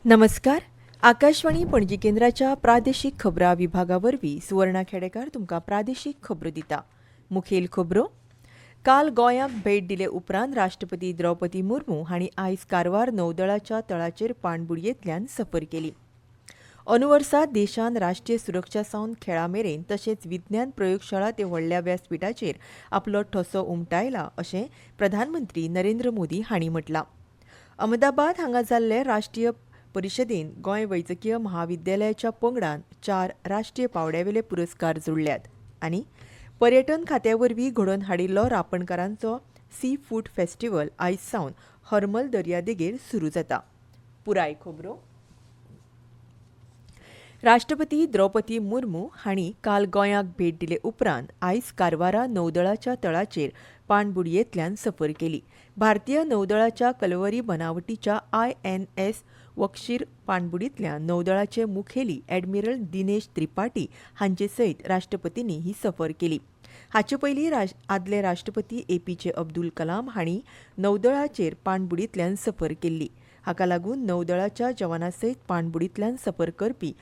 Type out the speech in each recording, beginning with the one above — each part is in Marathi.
नमस्कार. आकाशवाणी पणजी केंद्राच्या प्रादेशीक खबरां विभागावरवीं सुवर्णा खेडेकार तुमकां प्रादेशीक खबरो दिता. मुखेल खबरो. काल गोंयाक भेट दिले उपरांत राष्ट्रपती द्रौपदी मुर्मू हांणी आयज कारवार नौदळाच्या तळाचेर पाणबुडयेंतल्यान सफर केली. अंदू वर्सा देशान राष्ट्रीय सुरक्षा सावन खेळां मेरेन तशेंच विज्ञान प्रयोगशाळा ते व्हडल्या व्यासपीठाचेर आपलो ठसो उमटायला अशें प्रधानमंत्री नरेंद्र मोदी हांणी म्हटलां. अहमदाबाद हांगा जाल्ले राष्ट्रीय परिशदेन गोंय वैजकीय महाविद्यालयाच्या पंगडान 4 राष्ट्रीय पावड्यावेले पुरस्कार जोडल्यात आनी पर्यटन खात्या वरवीं घडोवन हाडिल्लो रापणकारांचो सी फूड फेस्टिवल आयज सावन हरमल दर्यादेगेर सुरू जाता. पुराय खबरो. राष्ट्रपती द्रौपदी मुर्मू हांणी काल गोंयाक भेट दिले उपरांत आयज कारवारा नौदळाच्या तळाचेर पाणबुडयेंतल्यान सफर केली. भारतीय नौदळाच्या कलवरी बनावटीच्या INS वक्षीर पाणबुडींतल्यान नौदळाचे मुखेली ॲडमिरल दिनेश त्रिपाठी हांचे सयत राष्ट्रपतींनी ही सफर केली. हाचे पयलीं आदले राष्ट्रपती APJ अब्दुल कलाम हांणी नौदळाचेर पाणबुडींतल्यान सफर केल्ली. हाका लागून नौदळाच्या जवानां सयत पाणबुडींतल्यान सफर करपी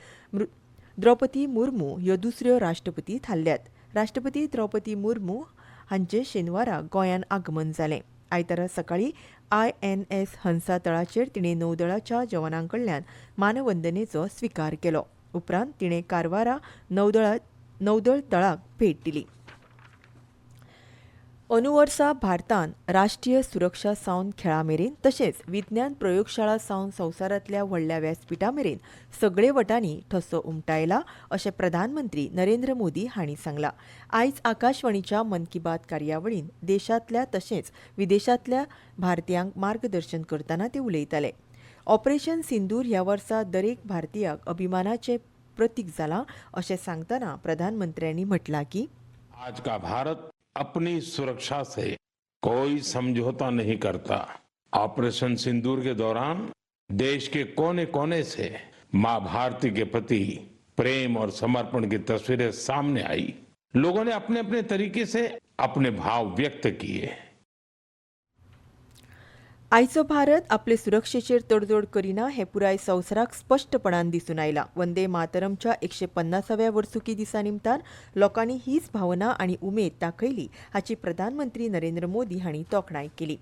द्रौपदी मुर्मू ह्यो दुसऱ्यो राष्ट्रपती थारल्यात. राष्ट्रपती द्रौपदी मुर्मू हांचे शेनवारा गोंयान आगमन जालें. आयतारा सकाळीं INS हंसा तळाचेर तिणें नौदळाच्या जवानां कडल्यान मानवंदनेचो स्विकार केलो. उपरांत तिणें कारवारा नौदळ तळाक भेट दिली. अंदू वर्सा भारतान राष्ट्रीय सुरक्षा सावन खेळां मेरेन तशेंच विज्ञान प्रयोगशाळा सावन संवसारांतल्या व्हडल्या व्यासपीठां मेरेन सगळे वटांनी ठसो उमटायला अशें प्रधानमंत्री नरेंद्र मोदी हांणी सांगलां. आयज आकाशवाणीच्या मन की बात कार्यावळीन देशांतल्या तशेंच विदेशांतल्या भारतीयांक मार्गदर्शन करतना ते उलयताले. ऑपरेशन सिंदूर ह्या वर्सा दरेक भारतीयाक अभिमानाचें प्रतीक जालां अशें सांगतना प्रधानमंत्र्यांनी म्हटलां की आज का भारत अपनी सुरक्षा से कोई समझौता नहीं करता. ऑपरेशन सिंदूर के दौरान देश के कोने कोने से मां भारती के प्रति प्रेम और समर्पण की तस्वीरें सामने आई. लोगों ने अपने अपने तरीके से अपने भाव व्यक्त किए. आयचो भारत आपले सुरक्षेचेर तडजोड करिना हें पुराय संवसाराक स्पश्टपणान दिसून आयलां. वंदे मातरमच्या 150व्या वर्सुकी दिसा निमतान लोकांनी हीच भावना आनी उमेद दाखयली हाची प्रधानमंत्री नरेंद्र मोदी हांणी तोखणाय केली.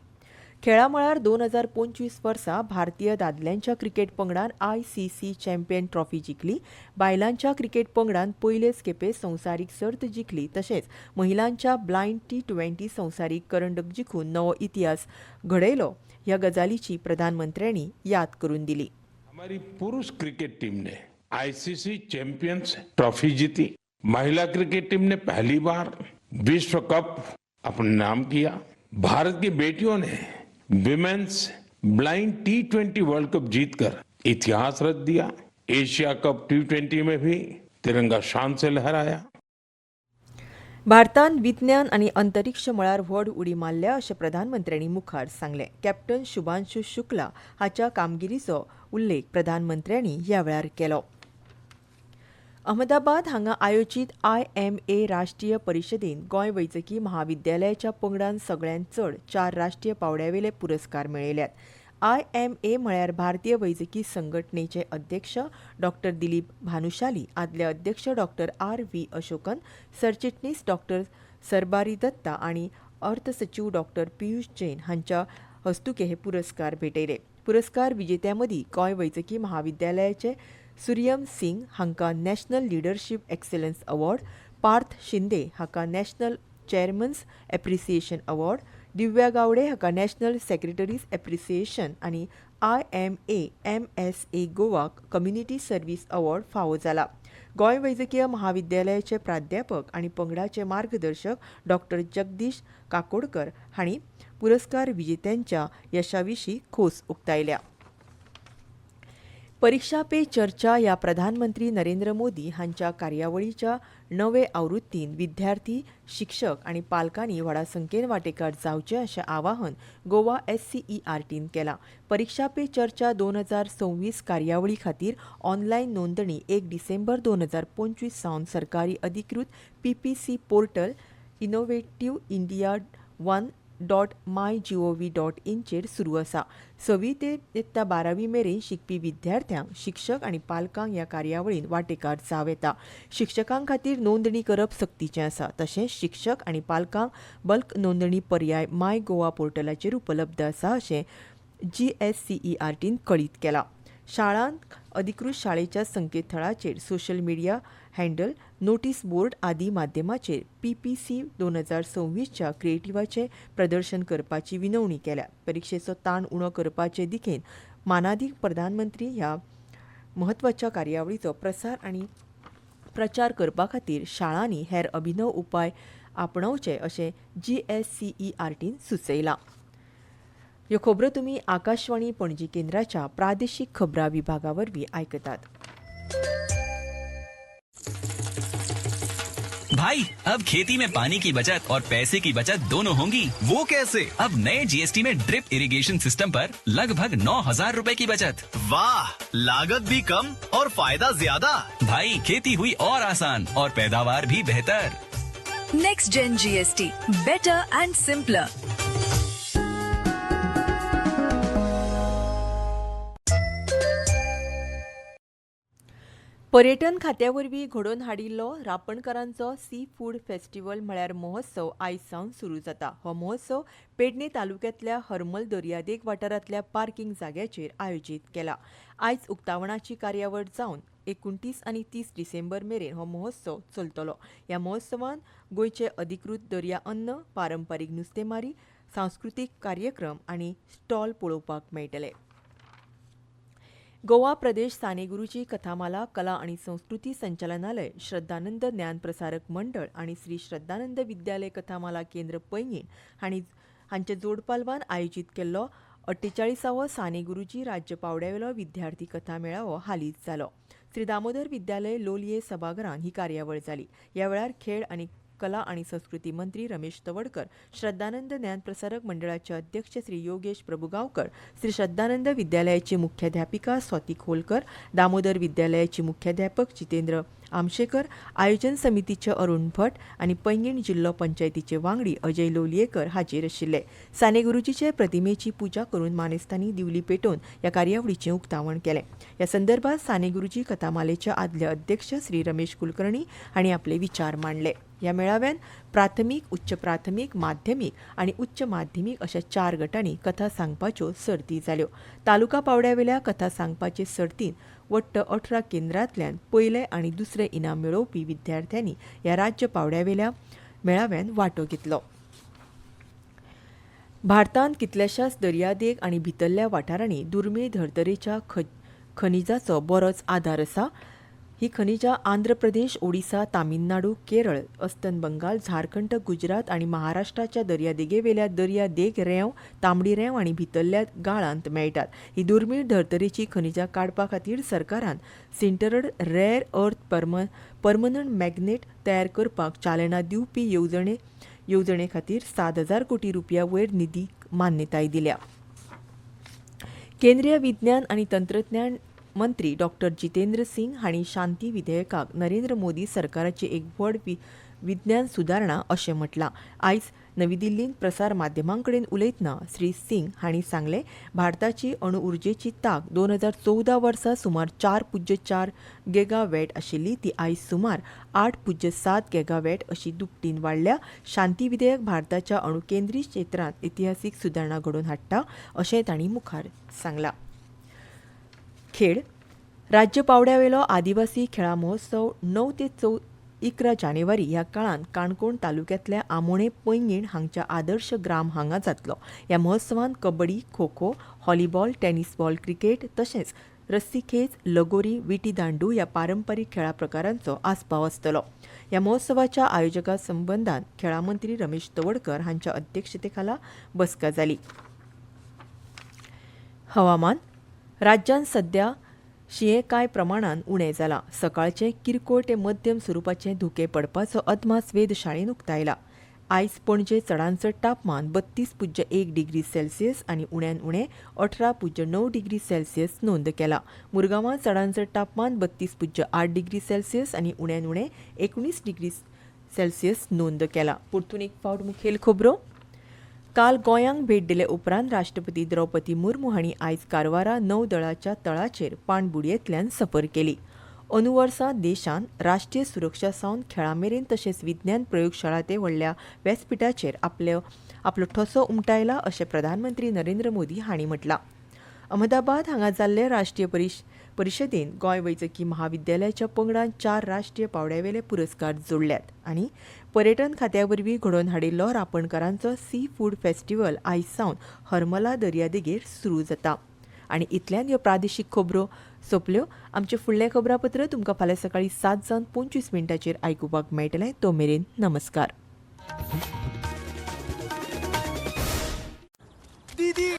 खेळां मळार 2025 वर्सा भारतीय दादल्यांच्या क्रिकेट पंगडान ICC चॅम्पियन ट्रॉफी जिखली. बायलांच्या क्रिकेट पंगडान पयलेच खेपे संवसारीक सर्त जिखली तशेंच महिलांच्या ब्लायंड T20 संवसारीक करंडक जिखून नवो इतिहास घडयलो. ह्या गजालीची प्रधानमंत्र्यांनी याद करून दिली. हमारी पुरुष क्रिकेट टीम ने ICC चैंपियंस ट्रॉफी जीती. महिला क्रिकेट टीम ने पहली बार विश्व कप अपने नाम किया. भारत की बेटियों ने women's blind T20 world cup जीतकर इतिहास रच दिया. एशिया कप T20 में भी तिरंगा शान से लहराया. भारतान विज्ञान आनी अंतरिक्ष मळार व्हड उडी मारल्या अशें प्रधानमंत्र्यांनी मुखार सांगलें. कॅप्टन शुभांशु शुक्ला हाच्या कामगिरीचो उल्लेख प्रधानमंत्र्यांनी ह्या वेळार केलो. अहमदाबाद हांगा आयोजीत IMA राष्ट्रीय परिशदेन गोंय वैजकी महाविद्यालयाच्या पंगडान सगळ्यांत चड 4 राष्ट्रीय पावड्यावेले पुरस्कार मेळयल्यात. IMA म्हळ्यार भारतीय वैजकी संघटनेचे अध्यक्ष डॉ. दिलीप भानुशाली, आदले अध्यक्ष डॉ. RV अशोकन, सरचिटणीस डॉ. सरबारी दत्ता आनी अर्थ सचिव डॉ. पियुष जैन हांच्या हस्तुके हे पुरस्कार भेटयले. पुरस्कार विजेत्यां मदीं गोंय वैजकी महाविद्यालयाचे सूर्यम सिंग हांकां national leadership excellence award, Parth Shinde हांकां national chairman's appreciation award, Divya Gawade हाका नॅशनल सेक्रेटरीज एप्रिसिएशन आनी IMA MSA Goa community service award फावो जाला. गोंय वैजकीय महाविद्यालयाचे प्राध्यापक आनी पंगडाचे मार्गदर्शक डॉ. जगदीश काकोडकर हांणी पुरस्कार विजेत्यांच्या यशाविशीं खोस उक्तायल्या. परीक्षा पे चर्चा ह्या प्रधानमंत्री नरेंद्र मोदी हांच्या कार्यावळीच्या नवे आवृत्तीन विद्यार्थी, शिक्षक आनी पालकांनी व्हडा संख्येन वांटेकार जावचे अशें आवाहन गोवा SCERTन केलां. परीक्षा पे चर्चा 2026 कार्यावळी खातीर ऑनलायन नोंदणी 1 डिसेंबर 2025 सावन सरकारी अधिकृत PPC portal innovative India 1 www.mygov.in चेर सुरू आसा. 6वी ते इयत्ता 12वी मेरेन शिकपी विद्यार्थ्यांक शिक्षक आनी पालकांक ह्या कार्यावळींत वांटेकार जाव येता. शिक्षकां खातीर नोंदणी करप सक्तीचें आसा. तशेंच शिक्षक आनी पालकांक बल्क नोंदणी पर्याय माय गोवा पोर्टलाचेर उपलब्ध आसा अशें GSCERTन कळीत केलां. शाळांक अधिकृत शाळेच्या संकेतथळाचेर social media handle, notice board आदी माध्यमांचेर PPC 2026च्या क्रिएटिव्हाचें प्रदर्शन करपाची विनवणी केल्या. परीक्षेचो ताण उणो करपाचे दिकेन मानादीक प्रधानमंत्री ह्या म्हत्वाच्या कार्यावळीचो प्रचार करपा खातीर शाळांनी हेर अभिनव उपाय आपणावचे अशें GSCERTन सुचयलां. ह्यो खबरो तुमी आकाशवाणी पणजी केंद्राच्या प्रादेशीक खबरां विभागा वरवीं आयकतात. भाई, अब खेती में पानी की बचत और पैसे की बचत दोनों होंगी। वो कैसे? अब नए GST में ड्रिप इरिगेशन सिस्टम पर लगभग 9,000 रुपए की बचत। वाह, लागत भी कम और फायदा ज्यादा। भाई, खेती हुई और आसान और पैदावार भी बेहतर। Next gen GST, better and simpler. पर्यटन खात्या वरवीं घडोवन हाडिल्लो रापणकारांचो सी फूड फेस्टिवल म्हळ्यार महोत्सव आयज सावन सुरू जाता. हो महोत्सव पेडणे तालुक्यांतल्या हरमल दर्यादेग वाठारांतल्या पार्किंग जाग्याचेर आयोजीत केला. आयज उक्तावणाची कार्यावळ जावन 29 आनी 30 डिसेंबर मेरेन हो महोत्सव चलतलो. ह्या महोत्सवांत गोंयचे अधिकृत दर्या अन्न, पारंपारीक नुस्तेमारी, सांस्कृतीक कार्यक्रम आनी स्टॉल पळोवपाक मेळटले. गोवा प्रदेश सानेगुरूची कथामाला कला आणि संस्कृती संचालनालय, श्रद्धानंद ज्ञान प्रसारक मंडळ आणि श्री श्रद्धानंद विद्यालय कथामाला केंद्र पैंगीण हांचे जोड पालवान आयोजीत केल्लो 48वो सानेगुरूजी राज्य पावड्यावेलो विद्यार्थी कथा मेळावो हालींच जालो. श्री दामोदर विद्यालय लोलये सभाघरांत ही कार्यावळ जाली. ह्या वेळार खेळ आनी कला आणि संस्कृती मंत्री रमेश तवडकर, श्रद्धानंद ज्ञान प्रसारक मंडळाचे अध्यक्ष श्री योगेश प्रभुगांवकर, श्री श्रद्धानंद विद्यालयाची मुख्याध्यापिका स्वाती खोलकर, दामोदर विद्यालयाची मुख्याध्यापक जितेंद्र आमशेकर, आयोजन समितीचे अरुण भट आणि पैंगीण जिल्लो पंचायतीचे वांगडी अजय लोलयेकर हाजीर आशिल्ले. सानेगुरूजीचे प्रतिमेची पुजा करून मानेस्तांनी दिवली पेटोवन ह्या कार्यावळीचें उक्तावण केलें. ह्या संदर्भात सानेगुरूजी कथामालेचे आदले अध्यक्ष श्री रमेश कुलकर्णी हांणी आपले विचार मांडले. ह्या मेळाव्यान प्राथमीक, उच्च प्राथमीक, माध्यमीक आनी उच्च माध्यमीक अशा 4 गटांनी कथा सांगपाच्यो सर्ती जाल्यो. तालुका पावड्यावेल्या कथा सांगपाचे सर्तींत वट्ट 18 केंद्रांतल्यान पयले आनी दुसरे इनाम मेळोवपी विद्यार्थ्यांनी ह्या राज्य पावड्यावेल्या मेळाव्यान वांटो घेतलो. भारतांत कितल्याशाच दर्यादेग आनी भितरल्या वाठारांनी दुर्मीळ धर्तरेच्या खनिजाचो बरोच आदार आसा. ही खनिजां आंध्र प्रदेश, ओडिसा, तामिळनाडू, केरळ, अस्तंत बंगाल, झारखंड, गुजरात आनी महाराष्ट्राच्या दर्यादेगेवेल्या दर्यादेग रेंव, तांबडी रेंव आनी भितरल्या गाळांत मेळटात. ही दुर्मीळ धर्तरेची खनिजां काडपा खातीर सरकारान सिंटरड रेअर अर्थ परमनंट मॅग्नेट तयार करपाक चालना दिवपी येवजणे खातीर 7,000 कोटी रुपया वयर निधीक मान्यताय दिल्या. केंद्रीय विज्ञान आनी तंत्रज्ञान मंत्री डॉक्टर जितेंद्र सिंग हांणी शांती विधेयकाक नरेंद्र मोदी सरकाराची एक व्हड विज्ञान सुदारणा अशें म्हटलां. आयज नवी दिल्लींत प्रसार माध्यमांकडेन उलयतना श्री सिंग हांणी सांगलें, भारताची अणु उर्जेची तांक 2014 वर्सा सुमार 4.4 गीगावॅट आशिल्ली ती आयज सुमार 8.7 गीगावॅट अशी दुपटीन वाडल्या. शांती विधेयक भारताच्या अणुकेंद्रीय क्षेत्रांत इतिहासीक सुदारणा घडोवन हाडटा अशें तांणी मुखार सांगलां. खेळ. राज्य पावड्यावेलो आदिवासी खेळां महोत्सव 9 ते 11 जानेवारी ह्या काळांत काणकोण तालुक्यांतल्या आमोणे पैंगीण हांगच्या आदर्श ग्राम हांगा जातलो. ह्या महोत्सवांत kabaddi, kho kho, volleyball, tennis ball, cricket तशेंच रस्सीखेच, लगोरी, विटी दांडू ह्या पारंपारीक खेळा प्रकारांचो आस्पाव आसतलो. ह्या महोत्सवाच्या आयोजका संबंधान खेळां मंत्री रमेश तवडकर हांच्या अध्यक्षतेखाला बसका जाली. हवामान. राज्यांत सध्या शिंये कांय प्रमाणांत उणें जालां. सकाळचे किरकोळ ते मध्यम स्वरुपाचे धुके पडपाचो अदमास वेधशाळेन उक्तायला. आयज पणजे चडांत चड तापमान 32.1 डिग्री सेल्सियस आनी उण्यांत उणें 18.9 डिग्री सेल्सियस नोंद केला. मुरगांवां चडांत चड तापमान 32.8 डिग्री सेल्सियस आनी उण्यांत उणें 19 डिग्री सेल्सियस नोंद केला. परतून एक फावट मुखेल खबरो. काल गोंयांक भेट दिले उपरांत राष्ट्रपती द्रौपदी मुर्मू हांणी आयज कारवारा नौदळाच्या तळाचेर पाणबुडयेंतल्यान सफर केली. अंदू वर्सा देशांत राष्ट्रीय सुरक्षा सावन खेळां मेरेन तशेंच विज्ञान प्रयोगशाळा ते व्हडल्या व्यासपीठाचेर आपलो ठसो उमटायला अशें प्रधानमंत्री नरेंद्र मोदी हांणी म्हटलां. अहमदाबाद हांगा जाल्ले राष्ट्रीय परिशदेंत गोंय वैजकी महाविद्यालयाच्या पंगडान 4 राष्ट्रीय पावड्यावेले पुरस्कार जोडल्यात आनी पर्यटन खात्या वरवीं घडोवन हाडिल्लो रापणकारांचो सी फूड फेस्टिवल आयज सावन हरमला दर्यादेगेर सुरू जाता. आनी इतल्यान ह्यो प्रादेशीक खबरो सोंपल्यो. आमचें फुडलें खबरापत्र तुमकां फाल्यां सकाळीं 7:25 आयकुपाक मेळटलें. तो मेरेन नमस्कार.